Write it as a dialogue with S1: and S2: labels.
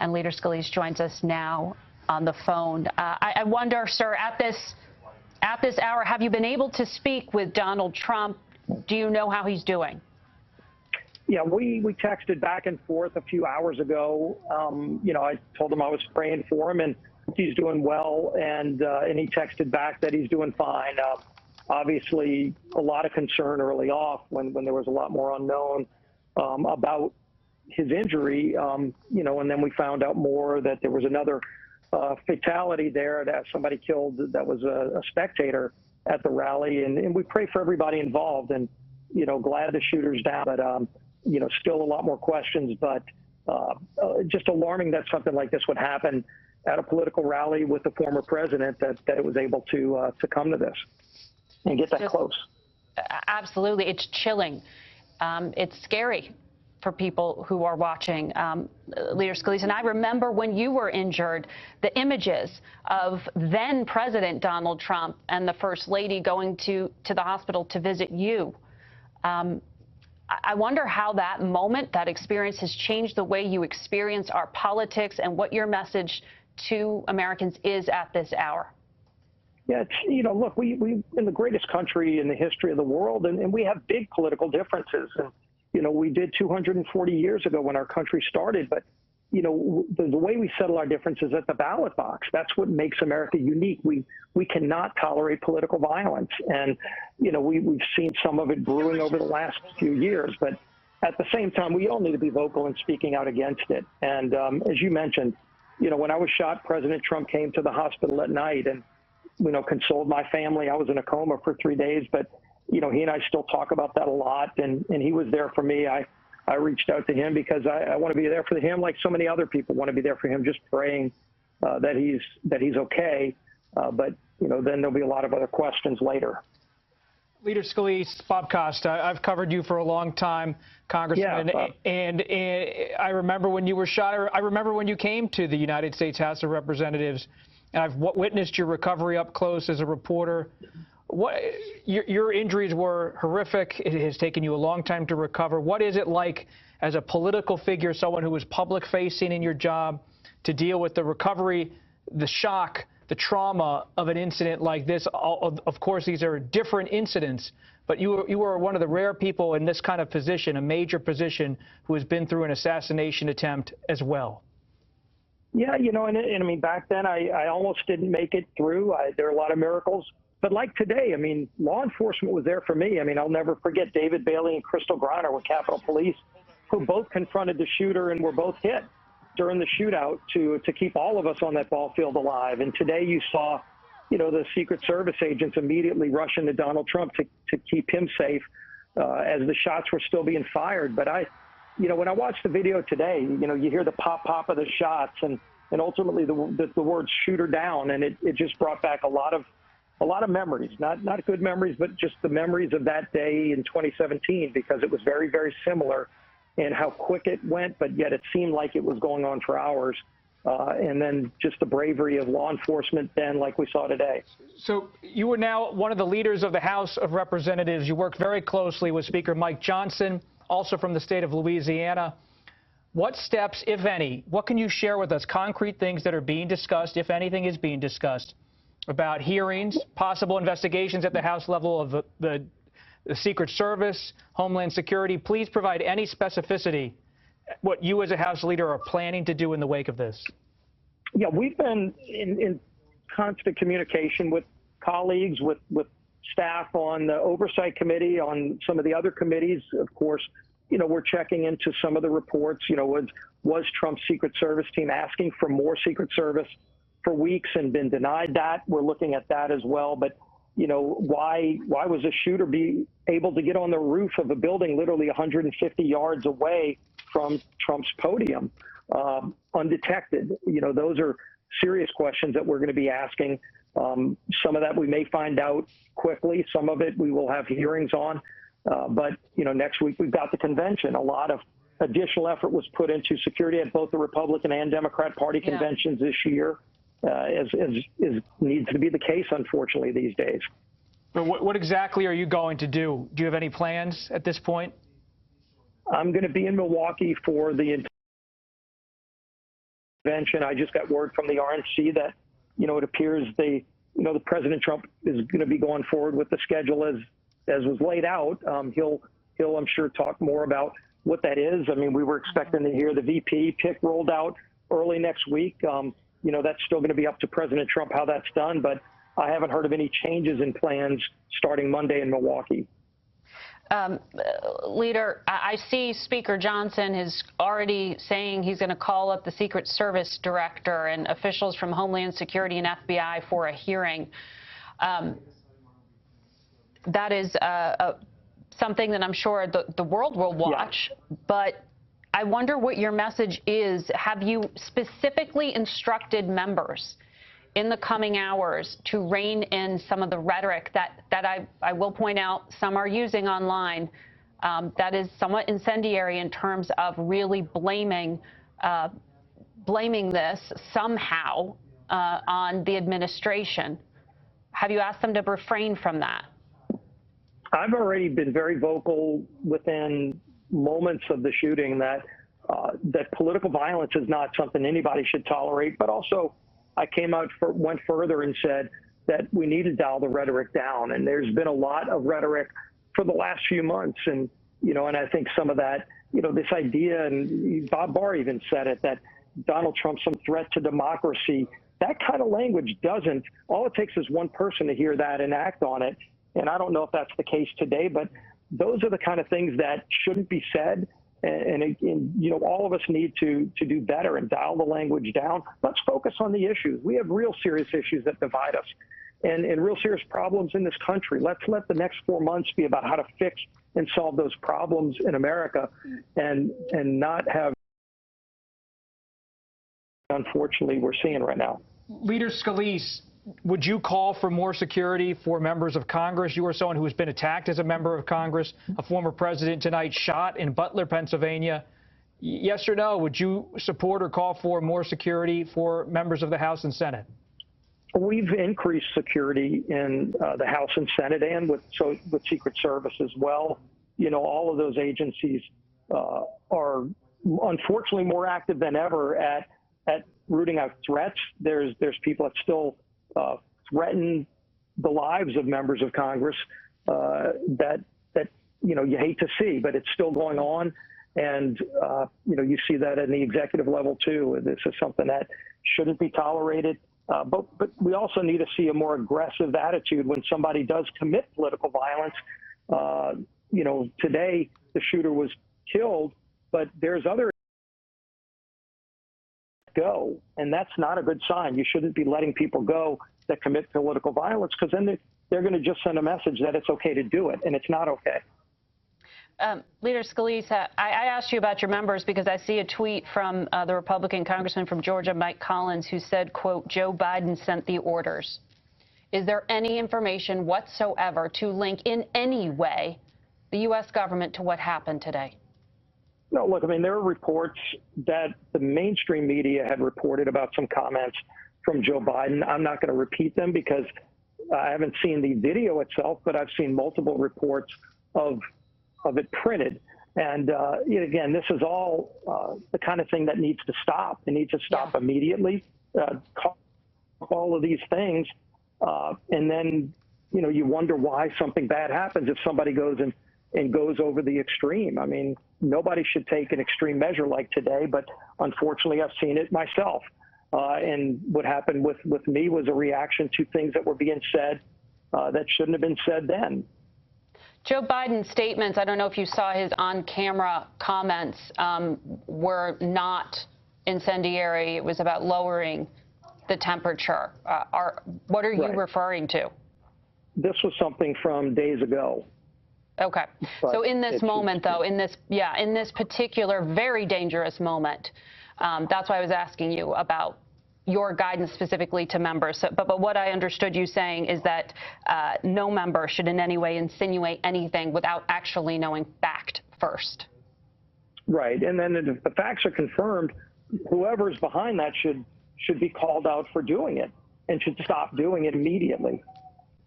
S1: And Leader Scalise joins us now on the phone. I wonder, sir, at this hour, have you been able to speak with Donald Trump? Do you know how he's doing?
S2: Yeah, we texted back and forth a few hours ago. I told him I was praying for him and he's doing well, and he texted back that he's doing fine. Obviously, a lot of concern early off when there was a lot more unknown about his injury, and then we found out more that there was another fatality there, that somebody killed that was a spectator at the rally, and we pray for everybody involved, and glad the shooter's down, but still a lot more questions, but just alarming that something like this would happen at a political rally with the former president, that it was able to come to this and get that close.
S1: Absolutely. It's chilling. It's scary for people who are watching, Leader Scalise. And I remember when you were injured, the images of then President Donald Trump and the First Lady going to the hospital to visit you. I wonder how that moment, that experience, has changed the way you experience our politics and what your message to Americans is at this hour.
S2: Yeah, look, we in the greatest country in the history of the world, and we have big political differences. And, we did 240 years ago when our country started, but, the way we settle our differences at the ballot box, that's what makes America unique. We cannot tolerate political violence. And, we've seen some of it brewing over the last few years, but at the same time, we all need to be vocal in speaking out against it. And as you mentioned, when I was shot, President Trump came to the hospital at night and, consoled my family. I was in a coma for 3 days, but, he and I still talk about that a lot. And he was there for me. I reached out to him because I want to be there for him, like so many other people want to be there for him, just praying that he's okay. But, then there'll be a lot of other questions later.
S3: Leader Scalise, Bob Costa, I've covered you for a long time, Congressman,
S2: yeah,
S3: and I remember when you were shot. I remember when you came to the United States House of Representatives, and I've witnessed your recovery up close as a reporter. Your injuries were horrific. It has taken you a long time to recover. What is it like as a political figure, someone who was public-facing in your job, to deal with the recovery, the shock, the trauma of an incident like this? Of course, these are different incidents, but you are one of the rare people in this kind of position, a major position, who has been through an assassination attempt as well.
S2: Yeah, and I mean, back then I almost didn't make it through. There are a lot of miracles. But like today, I mean, law enforcement was there for me. I mean, I'll never forget David Bailey and Crystal Griner with Capitol Police, who both confronted the shooter and were both hit during the shootout to keep all of us on that ball field alive. And today you saw, the Secret Service agents immediately rush into Donald Trump to keep him safe as the shots were still being fired. But when I watched the video today, you hear the pop of the shots and ultimately the words "shooter down," and it just brought back a lot of memories, not good memories, but just the memories of that day in 2017, because it was very, very similar in how quick it went, but yet it seemed like it was going on for hours. And then just the bravery of law enforcement then, like we saw today.
S3: So you are now one of the leaders of the House of Representatives. You work very closely with Speaker Mike Johnson, also from the state of Louisiana. What steps, if any, what can you share with us, concrete things that are being discussed, if anything is being discussed, about hearings, possible investigations at the House level of the Secret Service, Homeland Security? Please provide any specificity what you as a House leader are planning to do in the wake of this.
S2: Yeah, we've been in constant communication with colleagues, with staff on the Oversight Committee, on some of the other committees. Of course, we're checking into some of the reports. Was Trump's Secret Service team asking for more Secret Service for weeks and been denied that? We're looking at that as well. But, why was a shooter be able to get on the roof of a building literally 150 yards away from Trump's podium undetected? Those are serious questions that we're going to be asking. Some of that we may find out quickly. Some of it we will have hearings on. But, next week we've got the convention. A lot of additional effort was put into security at both the Republican and Democrat Party conventions this year. As needs to be the case, unfortunately, these days.
S3: But what exactly are you going to do? Do you have any plans at this point?
S2: I'm going to be in Milwaukee for the convention. I just got word from the RNC that, it appears the President Trump is going to be going forward with the schedule as was laid out. He'll, I'm sure, talk more about what that is. I mean, we were expecting to hear the VP pick rolled out early next week. That's still going to be up to President Trump how that's done, but I haven't heard of any changes in plans starting Monday in Milwaukee.
S1: Leader, I see Speaker Johnson is already saying he's going to call up the Secret Service director and officials from Homeland Security and FBI for a hearing. That is something that I'm sure the world will watch, but I wonder what your message is. Have you specifically instructed members in the coming hours to rein in some of the rhetoric that I will point out some are using online that is somewhat incendiary in terms of really blaming this somehow on the administration? Have you asked them to refrain from that?
S2: I've already been very vocal within moments of the shooting that political violence is not something anybody should tolerate, but also I went further and said that we need to dial the rhetoric down. And there's been a lot of rhetoric for the last few months. And, and I think some of that, this idea, and Bob Barr even said it, that Donald Trump's some threat to democracy. That kind of language all it takes is one person to hear that and act on it. And I don't know if that's the case today, but those are the kind of things that shouldn't be said. And all of us need to do better and dial the language down. Let's focus on the issues. We have real serious issues that divide us and real serious problems in this country. Let's let the next 4 months be about how to fix and solve those problems in America and not have, unfortunately, we're seeing right now.
S3: Leader Scalise, would you call for more security for members of Congress? You are someone who has been attacked as a member of Congress, a former president tonight shot in Butler, Pennsylvania. Yes or no, would you support or call for more security for members of the House and Senate?
S2: We've increased security in the House and Senate and with Secret Service as well. All of those agencies are unfortunately more active than ever at rooting out threats. There's people that still threaten the lives of members of Congress that you hate to see, but it's still going on. And you see that in the executive level too. This is something that shouldn't be tolerated. But we also need to see a more aggressive attitude when somebody does commit political violence. Today the shooter was killed, but there's other go, and that's not a good sign. You shouldn't be letting people go that commit political violence, because then they're going to just send a message that it's okay to do it, and it's not okay.
S1: Leader Scalise, I asked you about your members because I see a tweet from the Republican congressman from Georgia, Mike Collins, who said, quote, Joe Biden sent the orders. Is there any information whatsoever to link in any way the U.S. government to what happened today?
S2: No, look, I mean, there are reports that the mainstream media had reported about some comments from Joe Biden. I'm not going to repeat them because I haven't seen the video itself, but I've seen multiple reports of it printed. And again, this is all the kind of thing that needs to stop. It needs to stop immediately. All of these things. And then, you wonder why something bad happens if somebody goes and goes over the extreme. I mean, nobody should take an extreme measure like today, but unfortunately I've seen it myself. And what happened with me was a reaction to things that were being said that shouldn't have been said then.
S1: Joe Biden's statements, I don't know if you saw his on-camera comments, were not incendiary. It was about lowering the temperature. What are you referring to? This
S2: was something from days ago.
S1: Okay. So in this moment, though, in this particular very dangerous moment, that's why I was asking you about your guidance specifically to members. So, but what I understood you saying is that no member should in any way insinuate anything without actually knowing fact first.
S2: Right. And then if the facts are confirmed, whoever's behind that should be called out for doing it and should stop doing it immediately.